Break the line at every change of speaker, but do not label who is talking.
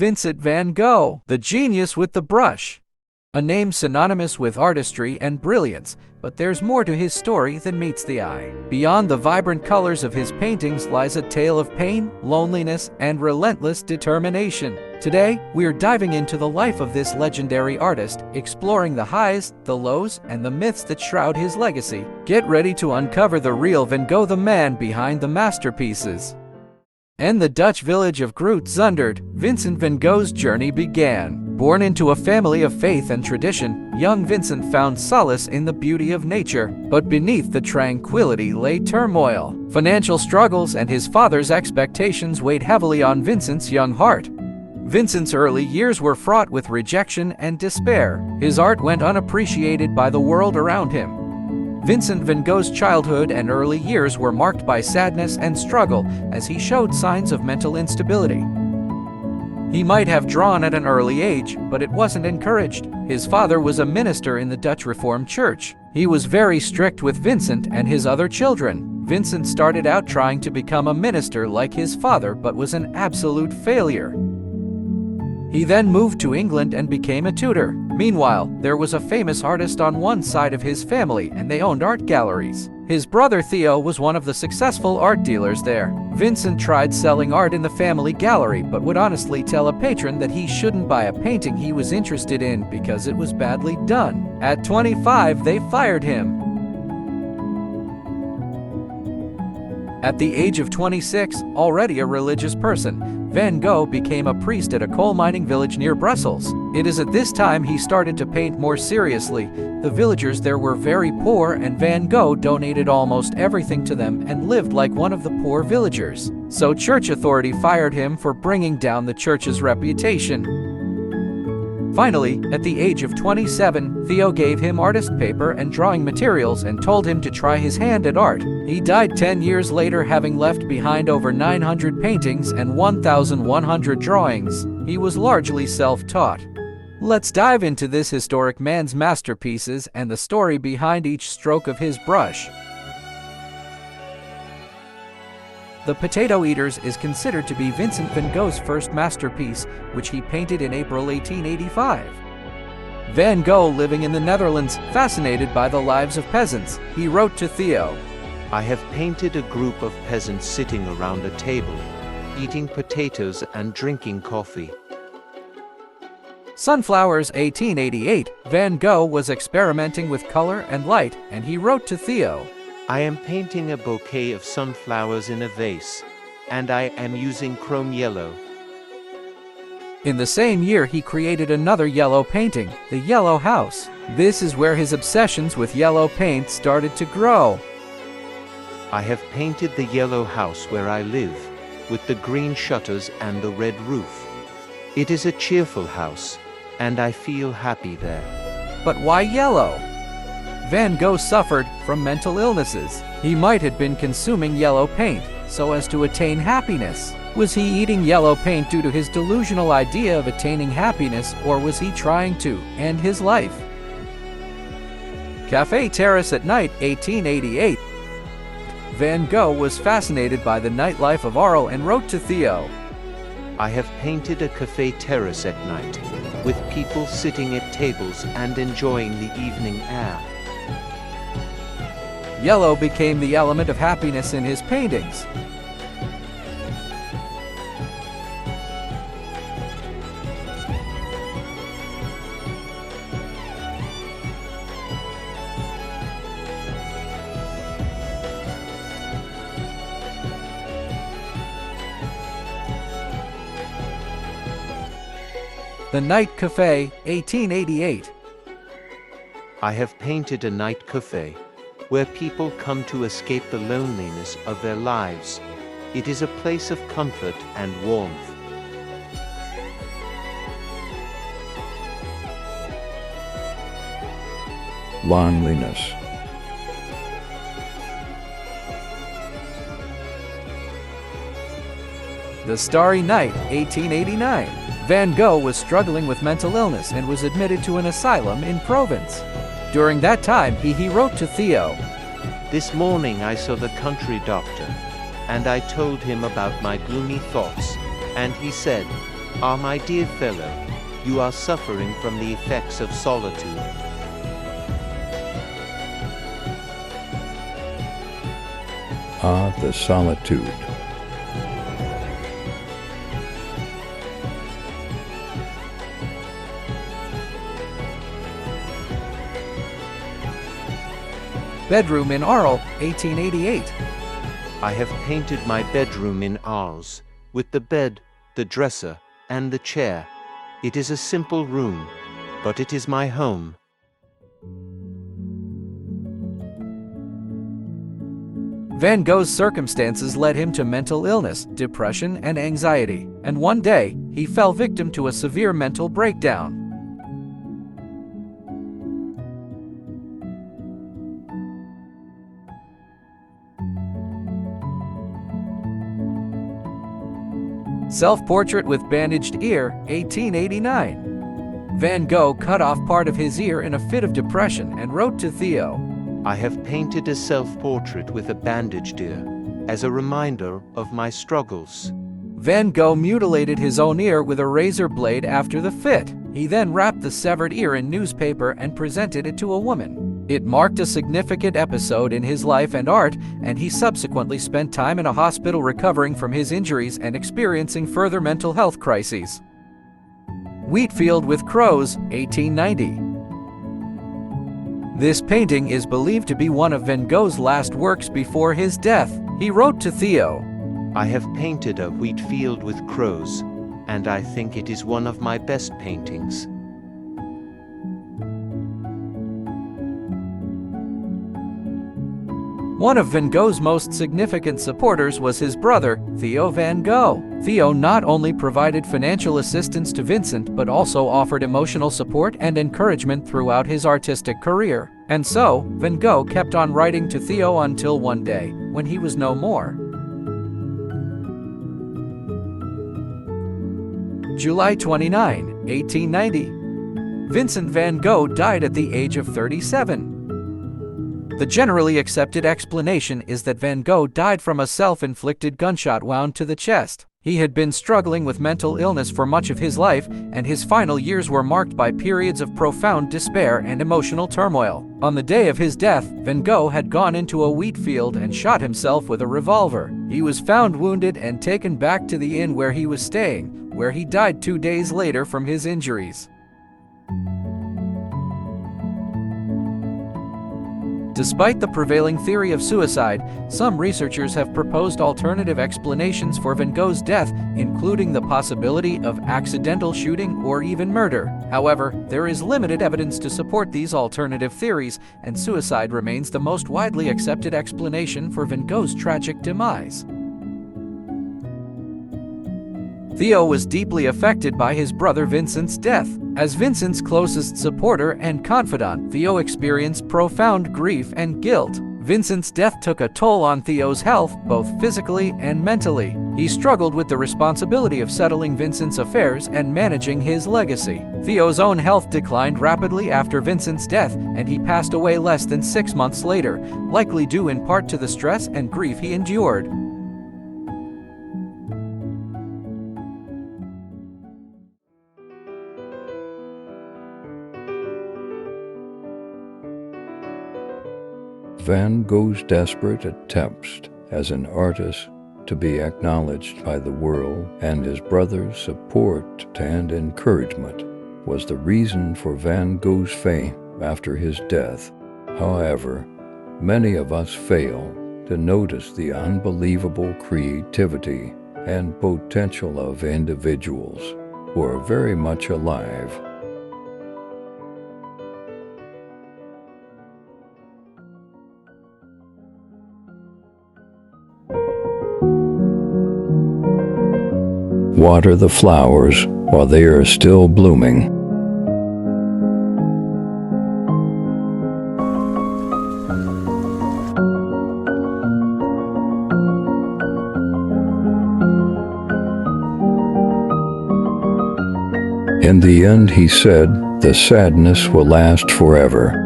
Vincent Van Gogh, the genius with the brush. A name synonymous with artistry and brilliance, but there's more to his story than meets the eye. Beyond the vibrant colors of his paintings lies a tale of pain, loneliness, and relentless determination. Today, we're diving into the life of this legendary artist, exploring the highs, the lows, and the myths that shroud his legacy. Get ready to uncover the real Van Gogh, the man behind the masterpieces. In the Dutch village of Groot Zundert, Vincent van Gogh's journey began. Born into a family of faith and tradition, young Vincent found solace in the beauty of nature, but beneath the tranquility lay turmoil. Financial struggles and his father's expectations weighed heavily on Vincent's young heart. Vincent's early years were fraught with rejection and despair. His art went unappreciated by the world around him. Vincent van Gogh's childhood and early years were marked by sadness and struggle as he showed signs of mental instability. He might have drawn at an early age, but it wasn't encouraged. His father was a minister in the Dutch Reformed Church. He was very strict with Vincent and his other children. Vincent started out trying to become a minister like his father, but was an absolute failure. He then moved to England and became a tutor. Meanwhile, there was a famous artist on one side of his family, and they owned art galleries. His brother Theo was one of the successful art dealers there. Vincent tried selling art in the family gallery, but would honestly tell a patron that he shouldn't buy a painting he was interested in because it was badly done. At 25, they fired him. At the age of 26, already a religious person, Van Gogh became a priest at a coal mining village near Brussels. It is at this time he started to paint more seriously. The villagers there were very poor, and Van Gogh donated almost everything to them and lived like one of the poor villagers. So church authority fired him for bringing down the church's reputation. Finally, at the age of 27, Theo gave him artist paper and drawing materials and told him to try his hand at art. He died 10 years later, having left behind over 900 paintings and 1,100 drawings. He was largely self-taught. Let's dive into this historic man's masterpieces and the story behind each stroke of his brush. The Potato Eaters is considered to be Vincent van Gogh's first masterpiece, which he painted in April 1885. Van Gogh, living in the Netherlands, fascinated by the lives of peasants, he wrote to Theo,
"I have painted a group of peasants sitting around a table, eating potatoes and drinking coffee."
Sunflowers 1888, Van Gogh was experimenting with color and light, and he wrote to Theo,
"I am painting a bouquet of sunflowers in a vase, and I am using chrome yellow."
In the same year, he created another yellow painting, The Yellow House. This is where his obsessions with yellow paint started to grow.
"I have painted the yellow house where I live, with the green shutters and the red roof. It is a cheerful house, and I feel happy there."
But why yellow? Van Gogh suffered from mental illnesses. He might have been consuming yellow paint so as to attain happiness. Was he eating yellow paint due to his delusional idea of attaining happiness, or was he trying to end his life? Café Terrace at Night, 1888. Van Gogh was fascinated by the nightlife of Arles and wrote to Theo,
"I have painted a café terrace at night, with people sitting at tables and enjoying the evening air."
Yellow became the element of happiness in his paintings. The Night Café, 1888.
"I have painted a night café, where people come to escape the loneliness of their lives. It is a place of comfort and warmth."
Loneliness.
The Starry Night, 1889. Van Gogh was struggling with mental illness and was admitted to an asylum in Provence. During that time, he wrote to Theo,
"This morning I saw the country doctor, and I told him about my gloomy thoughts, and he said, Ah, my dear fellow, you are suffering from the effects of solitude.
Ah, the solitude.
Bedroom in Arles, 1888.
I have painted my bedroom in Arles, with the bed, the dresser, and the chair. It is a simple room, but it is my home.
Van Gogh's circumstances led him to mental illness, depression, and anxiety, and one day, he fell victim to a severe mental breakdown. Self-portrait with bandaged ear, 1889. Van Gogh cut off part of his ear in a fit of depression and wrote to Theo,
I have painted a self-portrait with a bandaged ear, as a reminder of my struggles.
Van Gogh mutilated his own ear with a razor blade after the fit. He then wrapped the severed ear in newspaper and presented it to a woman. It marked a significant episode in his life and art, and he subsequently spent time in a hospital recovering from his injuries and experiencing further mental health crises. Wheatfield with Crows, 1890. This painting is believed to be one of Van Gogh's last works before his death. He wrote to Theo,
I have painted a wheat field with crows, and I think it is one of my best paintings.
One of Van Gogh's most significant supporters was his brother, Theo Van Gogh. Theo not only provided financial assistance to Vincent, but also offered emotional support and encouragement throughout his artistic career. And so, Van Gogh kept on writing to Theo until one day, when he was no more. July 29, 1890. Vincent Van Gogh died at the age of 37. The generally accepted explanation is that Van Gogh died from a self-inflicted gunshot wound to the chest. He had been struggling with mental illness for much of his life, and his final years were marked by periods of profound despair and emotional turmoil. On the day of his death, Van Gogh had gone into a wheat field and shot himself with a revolver. He was found wounded and taken back to the inn where he was staying, where he died 2 days later from his injuries. Despite the prevailing theory of suicide, some researchers have proposed alternative explanations for Van Gogh's death, including the possibility of accidental shooting or even murder. However, there is limited evidence to support these alternative theories, and suicide remains the most widely accepted explanation for Van Gogh's tragic demise. Theo was deeply affected by his brother Vincent's death. As Vincent's closest supporter and confidant, Theo experienced profound grief and guilt. Vincent's death took a toll on Theo's health, both physically and mentally. He struggled with the responsibility of settling Vincent's affairs and managing his legacy. Theo's own health declined rapidly after Vincent's death, and he passed away less than 6 months later, likely due in part to the stress and grief he endured.
Van Gogh's desperate attempts as an artist to be acknowledged by the world and his brother's support and encouragement was the reason for Van Gogh's fame after his death. However, many of us fail to notice the unbelievable creativity and potential of individuals who are very much alive. Water the flowers while they are still blooming. In the end, he said, the sadness will last forever.